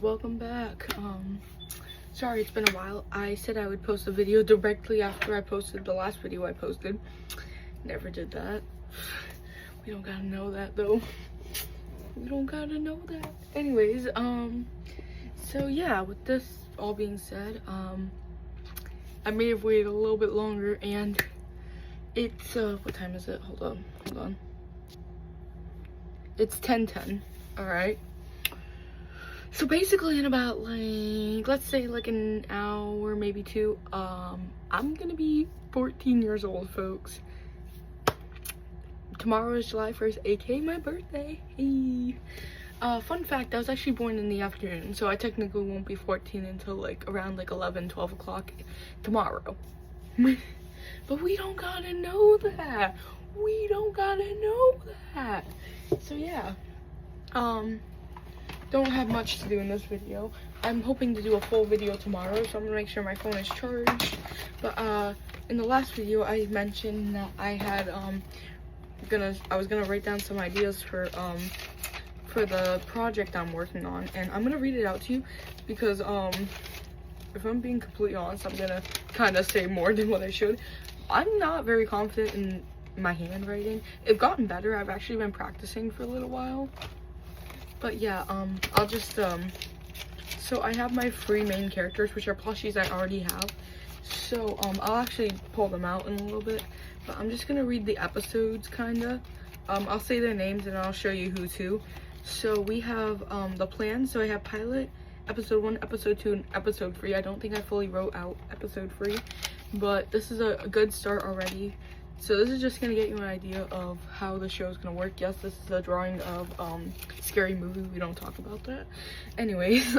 Welcome back. Sorry it's been a while. I said I would post a video directly after I posted the last video I posted. Never did that. We don't gotta know that though. We don't gotta know that. Anyways, so yeah, with this all being said, I may have waited a little bit longer, and it's what time is it? Hold on. It's 10:10. All right. So basically in about like, let's say like an hour, maybe two, I'm gonna be 14 years old, folks. Tomorrow is July 1st, aka my birthday. Hey. Fun fact, I was actually born in the afternoon, so I technically won't be 14 until like around like 12 o'clock tomorrow. But we don't gotta know that. We don't gotta know that. So yeah, don't have much to do in this video. I'm hoping to do a full video tomorrow, so I'm gonna make sure my phone is charged. But in the last video I mentioned that I had I was gonna write down some ideas for the project I'm working on, and I'm gonna read it out to you because if I'm being completely honest, I'm gonna kind of say more than what I should. I'm not very confident in my handwriting. It's gotten better. I've actually been practicing for a little while. But yeah, I'll just, so I have my 3 main characters, which are plushies I already have. So, I'll actually pull them out in a little bit, but I'm just gonna read the episodes, kinda. I'll say their names and I'll show you who's who. So we have, the plan. So I have pilot, episode 1, episode 2, and episode 3. I don't think I fully wrote out episode 3, but this is a good start already. So this is just gonna get you an idea of how the show is gonna work. Yes, this is a drawing of Scary Movie. We don't talk about that. Anyways,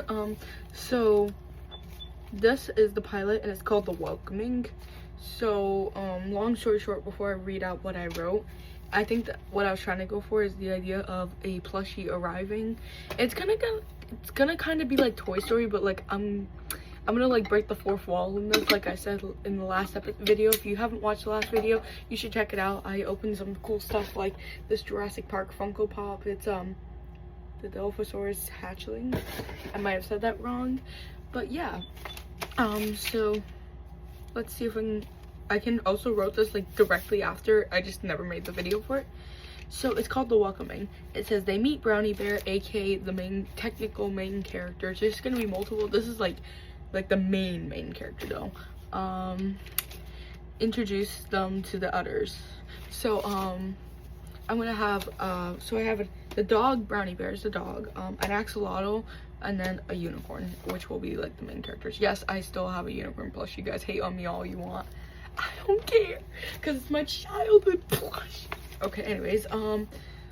so this is the pilot, and it's called The Welcoming. So long story short, before I read out what I wrote, I think that what I was trying to go for is the idea of a plushie arriving. It's gonna kind of be like Toy Story, but like I'm gonna like break the fourth wall in this, like I said in the last video. If you haven't watched the last video, you should check it out. I opened some cool stuff like this Jurassic Park Funko Pop. It's the Dilophosaurus hatchling. I might have said that wrong, but yeah. So let's see if I can also wrote this like directly after. I just never made the video for it. So it's called The Welcoming. It says they meet Brownie Bear, aka the technical main character. So there's gonna be multiple. This is like the main character though. Introduce them to the others. So I'm gonna have so I have the dog. Brownie Bear is the dog, an axolotl, and then a unicorn, which will be like the main characters. Yes, I still have a unicorn plush. You guys hate on me all you want. I don't care, because it's my childhood plush. Okay, anyways,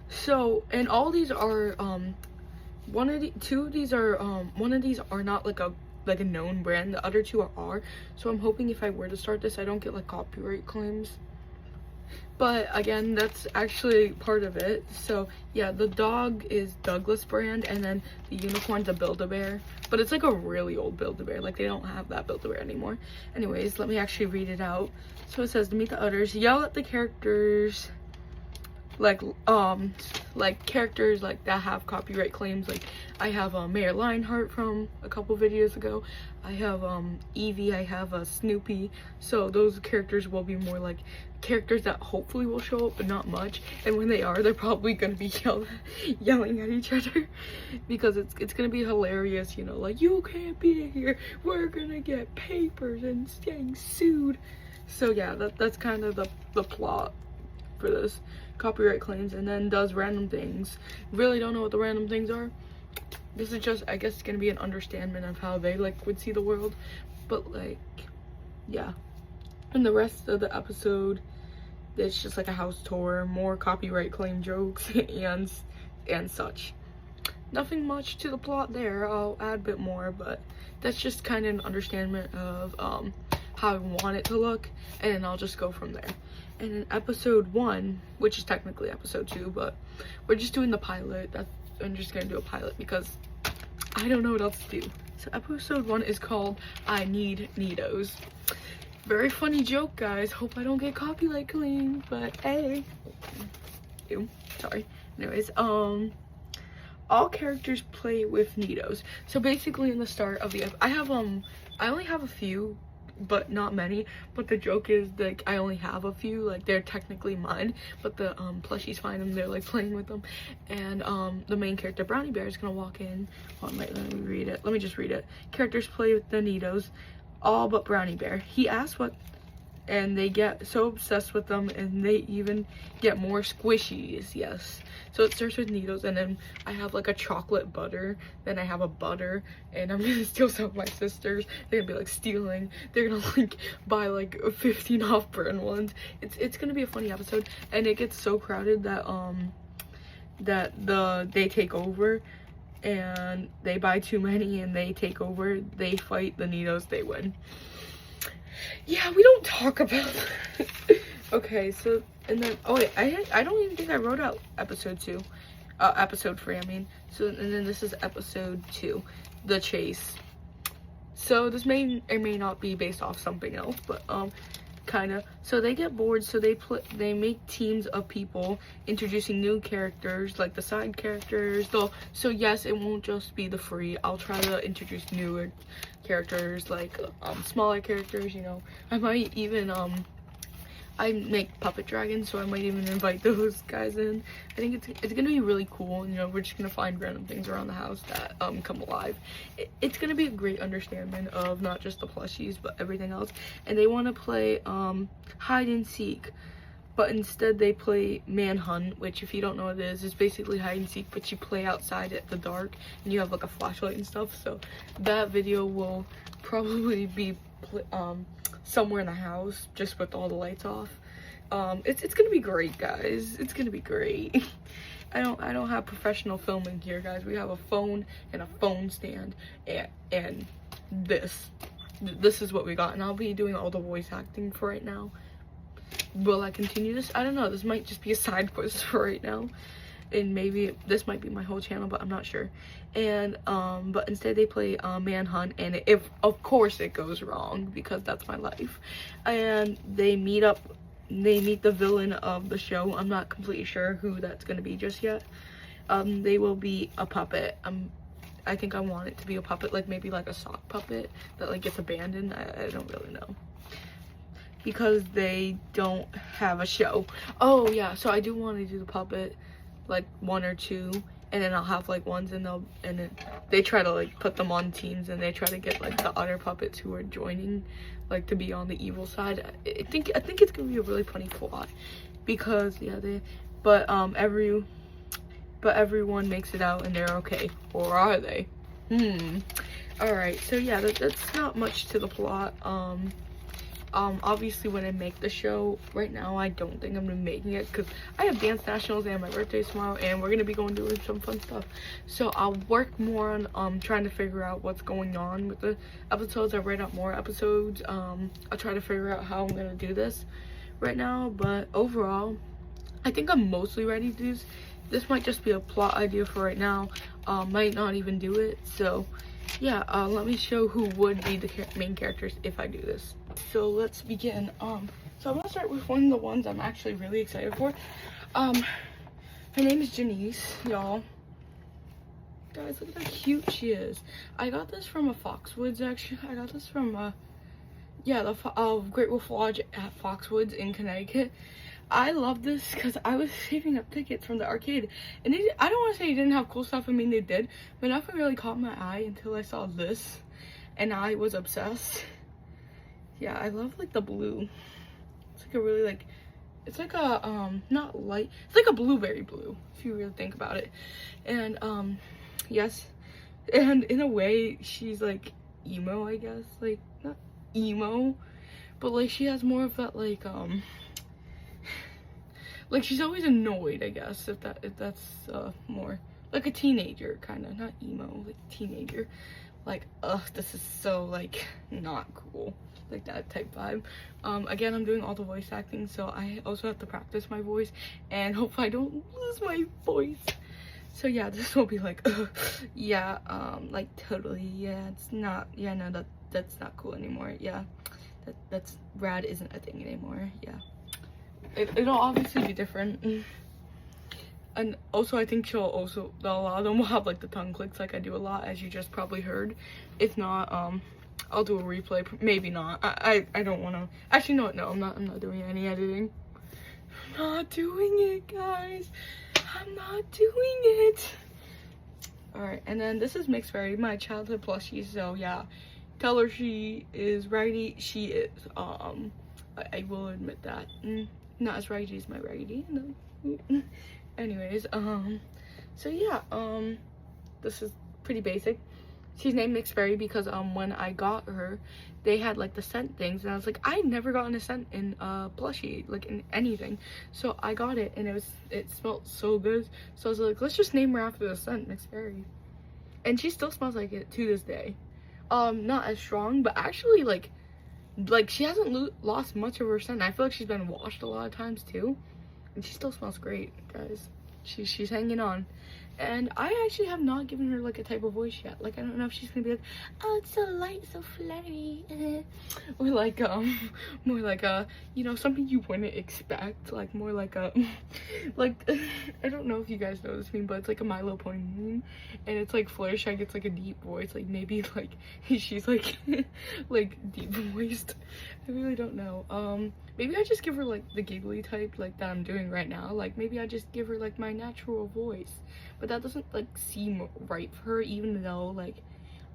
so, and all these are one of these are not like a known brand. The other 2 are. So I'm hoping if I were to start this, I don't get like copyright claims. But again, that's actually part of it. So yeah, the dog is Douglas brand, and then the unicorn's a Build-A-Bear. But it's like a really old Build-A-Bear. Like they don't have that Build-A-Bear anymore. Anyways, let me actually read it out. So it says, to meet the others, yell at the characters like characters like that have copyright claims. Like I have Mayor Lionheart from a couple videos ago. I have Evie, I have Snoopy. So those characters will be more like characters that hopefully will show up, but not much. And when they are, they're probably gonna be yelling at each other because it's gonna be hilarious, you know, like, you can't be here, we're gonna get papers and getting sued. So yeah, that's kind of the plot for this. Copyright claims, and then does random things. Really don't know what the random things are. This is just, I guess it's gonna be an understanding of how they like would see the world. But like, yeah. And the rest of the episode, it's just like a house tour, more copyright claim jokes and such. Nothing much to the plot there. I'll add a bit more, but that's just kind of an understanding of how I want it to look, and I'll just go from there. And in episode 1, which is technically episode 2, but we're just doing the pilot. I'm just gonna do a pilot because I don't know what else to do. So episode 1 is called I Need Neatos. Very funny joke, guys. Hope I don't get copyright claimed, but hey. Ew, sorry. Anyways, all characters play with Nidos. So basically in the start of the I only have a few, but not many. But the joke is that I only have a few, like they're technically mine, but the plushies find them, they're like playing with them. And the main character, Brownie Bear, is gonna walk in. Let me read it. Let me just read it. Characters play with the Nidos, all but Brownie Bear. He asks what, and they get so obsessed with them, and they even get more squishies. Yes. So it starts with Nidos, and then I have like a chocolate butter, then I have a butter, and I'm gonna steal some of my sisters. They're gonna be like stealing. They're gonna like buy like 15 off brand ones. It's gonna be a funny episode, and it gets so crowded that they take over, and they buy too many and they take over. They fight the Nidos, they win. Yeah, we don't talk about that. Okay, so, and then, oh wait, I don't even think I wrote out episode 3, I mean. So, and then this is episode 2, The Chase. So this may or may not be based off something else, but, kinda. So they get bored, so they make teams of people introducing new characters, like the side characters, though. So yes, it won't just be the free. I'll try to introduce newer characters, like, smaller characters, you know. I might even, I make puppet dragons, so I might even invite those guys in. I think it's gonna be really cool. You know, we're just gonna find random things around the house that come alive. It's gonna be a great understanding of not just the plushies but everything else. And they want to play hide and seek, but instead they play manhunt, which, if you don't know what it is basically hide and seek, but you play outside at the dark and you have like a flashlight and stuff. So that video will probably be somewhere in the house, just with all the lights off. It's gonna be great, guys. It's gonna be great. I don't have professional filming here, guys. We have a phone and a phone stand, and this is what we got. And I'll be doing all the voice acting for right now. Will I continue this? I don't know. This might just be a side quest for right now, and maybe this might be my whole channel, but I'm not sure. And but instead they play manhunt, and if of course it goes wrong, because that's my life, and they meet the villain of the show. I'm not completely sure who that's going to be just yet. They will be a puppet. I think I want it to be a puppet, like maybe like a sock puppet that like gets abandoned. I don't really know, because they don't have a show. Oh yeah, so I do want to do the puppet, like 1 or 2, and then I'll have like ones, and then they try to like put them on teams, and they try to get like the other puppets who are joining, like, to be on the evil side. I think it's gonna be a really funny plot, because yeah, but everyone makes it out and they're okay, or are they? All right, so yeah, that's not much to the plot. Obviously when I make the show, right now I don't think I'm gonna be making it, because I have dance nationals and my birthday tomorrow, and we're gonna be doing some fun stuff. So I'll work more on trying to figure out what's going on with the episodes. I'll write out more episodes. I'll try to figure out how I'm gonna do this right now, but overall I think I'm mostly ready to do this. This might just be a plot idea for right now. Might not even do it. So yeah, let me show who would be the main characters if I do this. So let's begin. So I'm gonna start with one of the ones I'm actually really excited for. Her name is Janice, y'all. Guys, look at how cute she is. I got this from a Foxwoods, actually. I got this from yeah, the Great Wolf Lodge at Foxwoods in Connecticut. I love this because I was saving up tickets from the arcade, and I don't want to say they didn't have cool stuff. I mean, they did, but nothing really caught my eye until I saw this, and I was obsessed. Yeah, I love like the blue. It's like a really like, it's like a not light, it's like a blueberry blue if you really think about it. And yes, and in a way she's like emo, I guess. Like, not emo, but like she has more of that like she's always annoyed, I guess, if that's more like a teenager, kind of. Not emo, like teenager. Like, ugh, this is so like not cool, like that type vibe. Again, I'm doing all the voice acting, so I also have to practice my voice and hope I don't lose my voice. So yeah, this will be like, yeah, like totally, yeah, it's not, yeah, no, that's not cool anymore. Yeah, that's rad isn't a thing anymore. Yeah. It'll obviously be different. And also, I think a lot of them will have like the tongue clicks like I do a lot, as you just probably heard. If not, I'll do a replay. Maybe not. I don't want to. Actually, no, I'm not doing any editing. I'm not doing it, guys. I'm not doing it. Alright, and then this is Mixed Fairy, my childhood plushie. So yeah, tell her she is righty. She is. I will admit that. Not as righty as my righty. No. Anyways, so yeah, this is pretty basic. She's named Mixed Fairy because when I got her, they had like the scent things, and I was like, I've never gotten a scent in plushie, like in anything. So I got it, and it smelled so good. So I was like, let's just name her after the scent, Mixed Fairy. And she still smells like it to this day. Not as strong, but actually like she hasn't lost much of her scent. I feel like she's been washed a lot of times too, and she still smells great, guys. She's hanging on. And I actually have not given her like a type of voice yet. Like, I don't know if she's gonna be like, oh, it's so light, so flirty, or like more like you know, something you wouldn't expect, like more like a like I don't know if you guys know this meme, but it's like a My Little Pony meme, and it's like Fluttershy gets like a deep voice, like maybe like she's like like deep voiced. I really don't know. Maybe I just give her like the giggly type, like that I'm doing right now. Like maybe I just give her like my natural voice, but that doesn't like seem right for her, even though like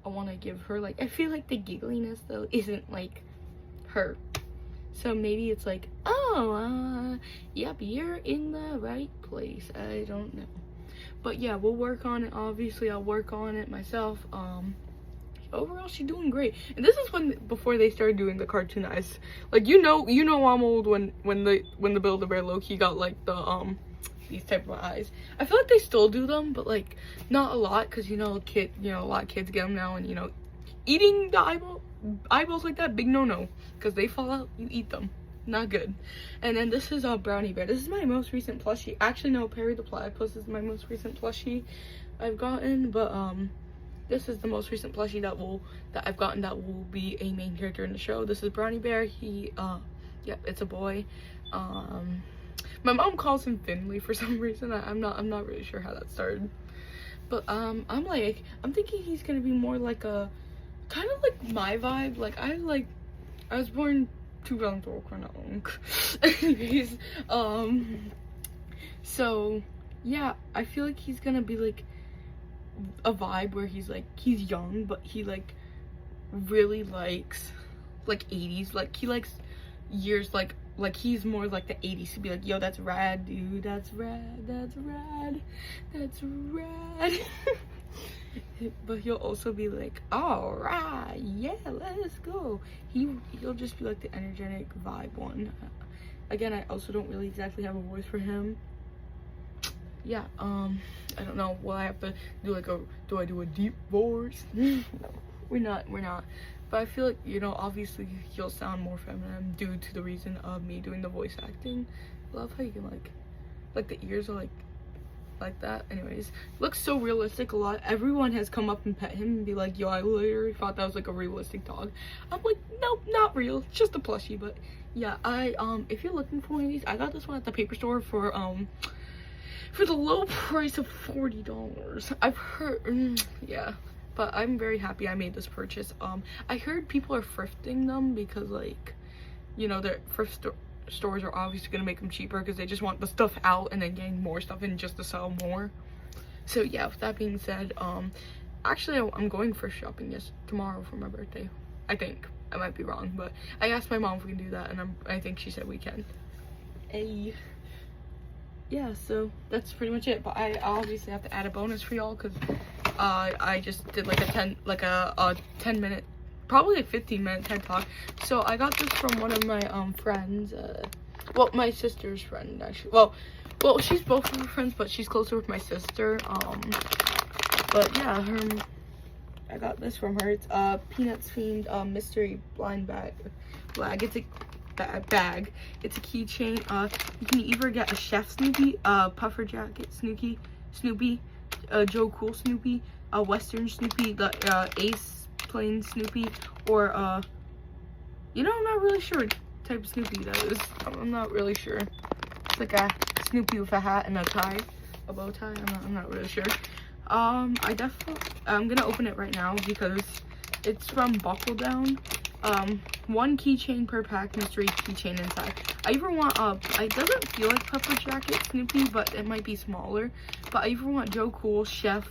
I want to give her like, I feel like the giggliness though isn't like her. So maybe it's like, oh, yep, you're in the right place. I don't know, but yeah, we'll work on it. Obviously I'll work on it myself. Overall she's doing great. And this is before they started doing the cartoon eyes. Like, you know I'm old when the Build-A-Bear low-key got like the these type of eyes. I feel like they still do them, but like not a lot, because a lot of kids get them now, and eating the eyeballs like that, big no because they fall out. You eat them, not good. And then this is Brownie Bear. This is my most recent plushie. Actually no, Perry the Platypus is my most recent plushie I've gotten, but this is the most recent plushie that I've gotten that will be a main character in the show. This is Brownie Bear. He yep, it's a boy. My mom calls him Finley for some reason. I'm not really sure how that started, but I'm thinking he's gonna be more like a kind of like my vibe. Like I was born 2012 kind of anyways, so yeah, I feel like he's gonna be like a vibe where he's young, but he like really likes like 80s, like he likes years, like he's more like the 80s. He'd be like, yo, that's rad, dude, that's rad, that's rad, that's rad. But he'll also be like, all right, yeah, let's go. He'll just be like the energetic vibe one. Again, I also don't really exactly have a voice for him. Yeah, I don't know. Will I have to do like do I do a deep voice? No, we're not. But I feel like, obviously he'll sound more feminine due to the reason of me doing the voice acting. I love how you can like the ears are like that. Anyways, looks so realistic. Everyone has come up and pet him and be like, yo, I literally thought that was like a realistic dog. I'm like, nope, not real, it's just a plushie. But yeah, if you're looking for one of these, I got this one at the paper store for the low price of $40. I've heard, yeah, but I'm very happy I made this purchase. I heard people are thrifting them because their thrift stores are obviously gonna make them cheaper because they just want the stuff out and then getting more stuff in just to sell more. So yeah, with that being said, actually I'm going thrift shopping tomorrow for my birthday. I think. I might be wrong, but I asked my mom if we can do that, and I think she said we can. Hey. Yeah, so that's pretty much it. But I obviously have to add a bonus for y'all because I just did like a 10 minute, probably like 15-minute TED talk. So I got this from one of my friends, well, my sister's friend actually. Well, she's both of her friends, but she's closer with my sister. But yeah, I got this from her. It's Peanuts themed mystery blind bag. It's a bag. It's a keychain. You can either get a Chef Snoopy, Puffer Jacket Snoopy, Joe Cool Snoopy, a Western Snoopy, the Ace Plain Snoopy, or I'm not really sure what type of Snoopy that is. I'm not really sure. It's like a Snoopy with a hat and a tie. a bow tie. I'm not really sure. I'm gonna open it right now because it's from Buckle Down. 1 keychain per pack, mystery keychain inside. I either want it doesn't feel like Puffer Jacket Snoopy, but it might be smaller. But I either want Joe Cool, Chef,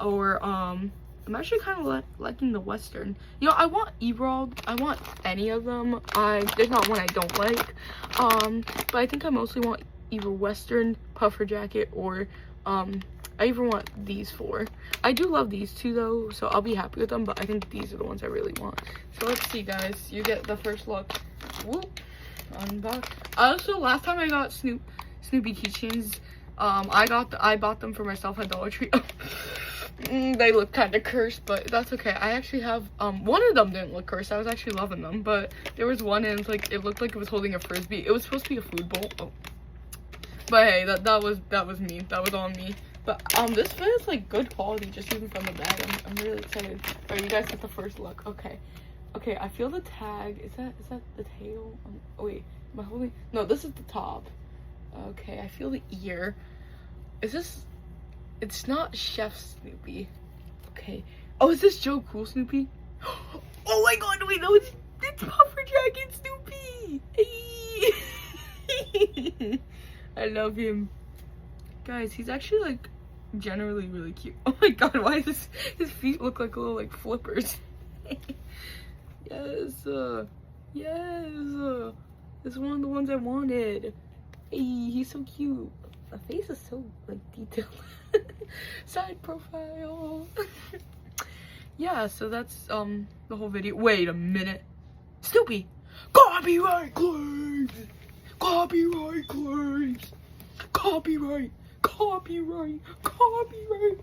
or I'm actually kind of liking the Western. You know, I want Emerald. I want any of them. There's not one I don't like. But I think I mostly want either Western, Puffer Jacket, or I even want these 4. I do love these 2 though, so I'll be happy with them, but I think these are the ones I really want. So let's see, guys. You get the first look. Whoop. Unbox. Also, last time I got Snoopy keychains, I bought them for myself at Dollar Tree. They look kind of cursed, but that's okay. I actually have one of them didn't look cursed. I was actually loving them, but there was one and it looked like it was holding a frisbee. It was supposed to be a food bowl. Oh. But hey, that was me. That was on me. But this feels like good quality just even from the bag. I'm really excited. Alright, you guys get the first look. Okay, I feel the tag. Is that the tail? Oh wait, am I holding? No, this is the top. Okay, I feel the ear. Is this? It's not Chef Snoopy. Okay. Oh, is this Joe Cool Snoopy? Oh my God! Wait, no, it's Puffer Jacket Snoopy. Hey. I love him. Guys, he's actually like generally really cute. Oh my God, why does his feet look like little like flippers? Yes, it's one of the ones I wanted. Hey, he's so cute. The face is so like detailed. Side profile. Yeah, so that's the whole video. Wait a minute. Snoopy! Copyright claims! Copyright claims! Copyright! Copyright! Copyright!